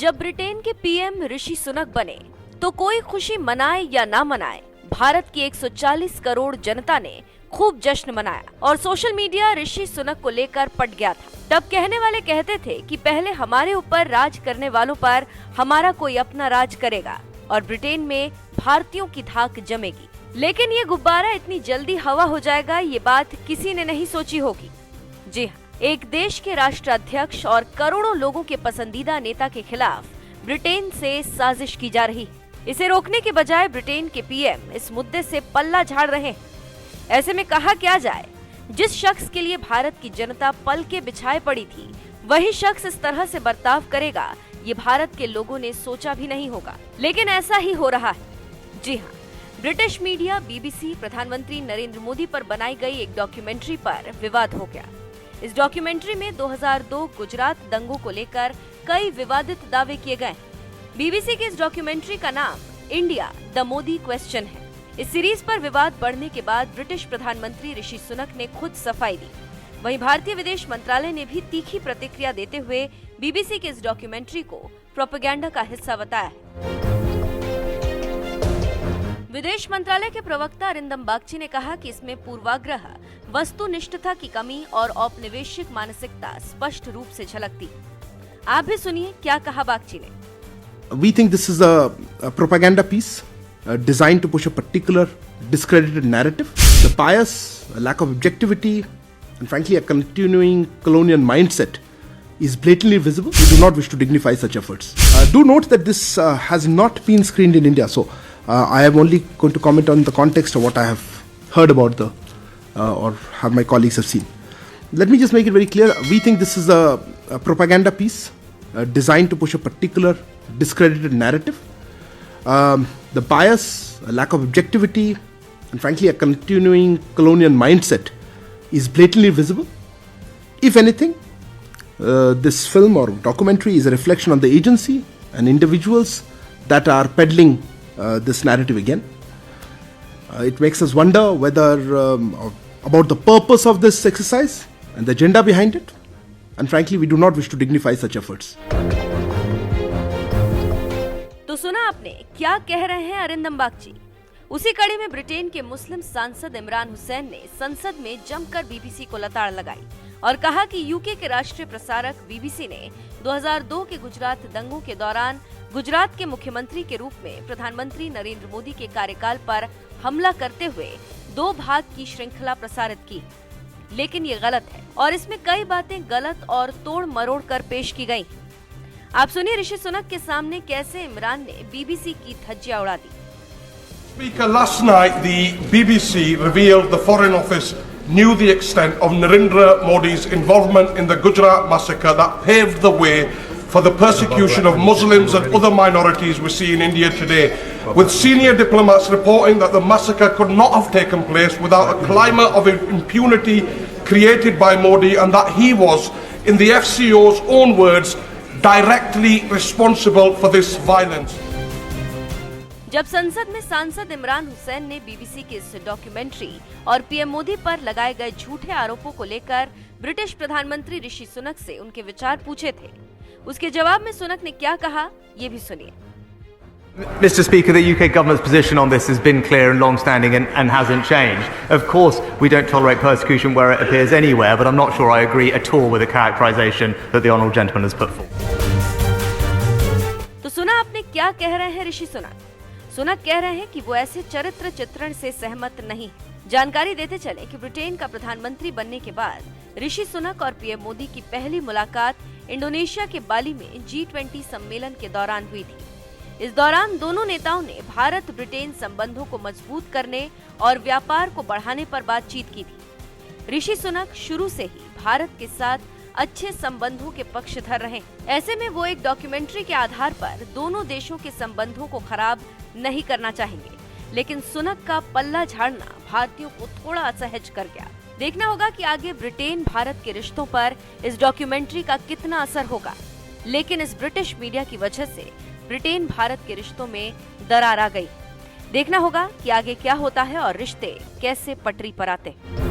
जब ब्रिटेन के पीएम ऋषि सुनक बने तो कोई खुशी मनाए या ना मनाए, भारत की 140 करोड़ जनता ने खूब जश्न मनाया और सोशल मीडिया ऋषि सुनक को लेकर पट गया था। तब कहने वाले कहते थे कि पहले हमारे ऊपर राज करने वालों पर हमारा कोई अपना राज करेगा और ब्रिटेन में भारतीयों की धाक जमेगी। लेकिन ये गुब्बारा इतनी जल्दी हवा हो जाएगा, ये बात किसी ने नहीं सोची होगी। जी हाँ, एक देश के राष्ट्राध्यक्ष और करोड़ों लोगों के पसंदीदा नेता के खिलाफ ब्रिटेन से साजिश की जा रही है। इसे रोकने के बजाय ब्रिटेन के पीएम इस मुद्दे से पल्ला झाड़ रहे हैं। ऐसे में कहा क्या जाए, जिस शख्स के लिए भारत की जनता पल के बिछाए पड़ी थी, वही शख्स इस तरह से बर्ताव करेगा, ये भारत के लोगों ने सोचा भी नहीं होगा। लेकिन ऐसा ही हो रहा है। जी हाँ, ब्रिटिश मीडिया बीबीसी प्रधानमंत्री नरेंद्र मोदी पर बनाई गई एक डॉक्यूमेंट्री पर विवाद हो गया। इस डॉक्यूमेंट्री में 2002 गुजरात दंगों को लेकर कई विवादित दावे किए गए। बीबीसी की इस डॉक्यूमेंट्री का नाम इंडिया द मोदी क्वेश्चन है। इस सीरीज पर विवाद बढ़ने के बाद ब्रिटिश प्रधानमंत्री ऋषि सुनक ने खुद सफाई दी। वहीं भारतीय विदेश मंत्रालय ने भी तीखी प्रतिक्रिया देते हुए बीबीसी के इस डॉक्यूमेंट्री को प्रोपेगेंडा का हिस्सा बताया है। विदेश मंत्रालय के प्रवक्ता अरिंदम बागची ने कहा कि इसमें पूर्वाग्रह, वस्तुनिष्ठता की कमी और औपनिवेशिक मानसिकता स्पष्ट रूप से झलकती। आप भी सुनिए क्या कहा बागची ने। We think this is a propaganda piece designed to push a particular discredited narrative. The bias, a lack of objectivity, and frankly a continuing colonial mindset is blatantly visible. We do not wish to dignify such efforts. Do note that this has not been screened in India, so I am only going to comment on the context of what I have heard about or have my colleagues have seen. Let me just make it very clear. We think this is a propaganda piece designed to push a particular discredited narrative. The bias, a lack of objectivity, and frankly a continuing colonial mindset is blatantly visible. If anything, this film or documentary is a reflection on the agency and individuals that are peddling this narrative again. It makes us wonder whether about the purpose of this exercise and the agenda behind it, and frankly we do not wish to dignify such efforts. तो सुना आपने क्या कह रहे हैं अरिंदम बागची। उसी कड़ी में ब्रिटेन के मुस्लिम सांसद इमरान हुसैन ने संसद में जमकर बीबीसी को लताड़ लगाई और कहा कि यूके के राष्ट्रीय प्रसारक बीबीसी ने 2002 के गुजरात दंगों के दौरान गुजरात के मुख्यमंत्री के रूप में प्रधानमंत्री नरेंद्र मोदी के कार्यकाल पर हमला करते हुए 2 भाग की श्रृंखला प्रसारित की। लेकिन ये गलत है और इसमें कई बातें गलत और तोड़ मरोड़ कर पेश की गई। आप सुनिए ऋषि सुनक के सामने कैसे इमरान ने बीबीसी की धज्जियां उड़ा दी। Speaker, last night the BBC revealed the Foreign Office knew the extent of Narendra Modi's involvement in the Gujarat massacre that paved the way for the persecution of Muslims and other minorities we see in India today, with senior diplomats reporting that the massacre could not have taken place without a climate of impunity created by Modi, and that he was, in the FCO's own words, directly responsible for this violence. जब संसद में सांसद इमरान हुसैन ने BBC की इस documentary और PM Modi पर लगाए गए झूठे आरोपों को लेकर ब्रिटिश प्रधानमंत्री ऋषि सुनक से उनके विचार पूछे थे, उसके जवाब में सुनक ने क्या कहा, ये भी सुनिए। Mr. Speaker, the UK government's position on this has been clear and long-standing and hasn't changed. Of course, we don't tolerate persecution where it appears anywhere, but I'm not sure I agree at all with the characterization that the honourable gentleman has put forward. तो सुना आपने क्या कह रहे हैं ऋषि सुनक। सुनक कह रहे हैं कि वो ऐसे चरित्र चित्रण से सहमत नहीं। जानकारी देते चले कि ब्रिटेन का प्रधानमंत्री बनने के बाद ऋषि सुनक और पीएम मोदी की पहली मुलाकात इंडोनेशिया के बाली में G20 सम्मेलन के दौरान हुई थी। इस दौरान दोनों नेताओं ने भारत ब्रिटेन संबंधों को मजबूत करने और व्यापार को बढ़ाने पर बातचीत की थी। ऋषि सुनक शुरू से ही भारत के साथ अच्छे संबंधों के पक्षधर रहे। ऐसे में वो एक डॉक्यूमेंट्री के आधार पर दोनों देशों के संबंधों को खराब नहीं करना चाहेंगे, लेकिन सुनक का पल्ला झाड़ना भारतीयों को थोड़ा असहज कर गया। देखना होगा कि आगे ब्रिटेन भारत के रिश्तों पर इस डॉक्यूमेंट्री का कितना असर होगा। लेकिन इस ब्रिटिश मीडिया की वजह से ब्रिटेन भारत के रिश्तों में दरार आ गई। देखना होगा कि आगे क्या होता है और रिश्ते कैसे पटरी पर आते हैं।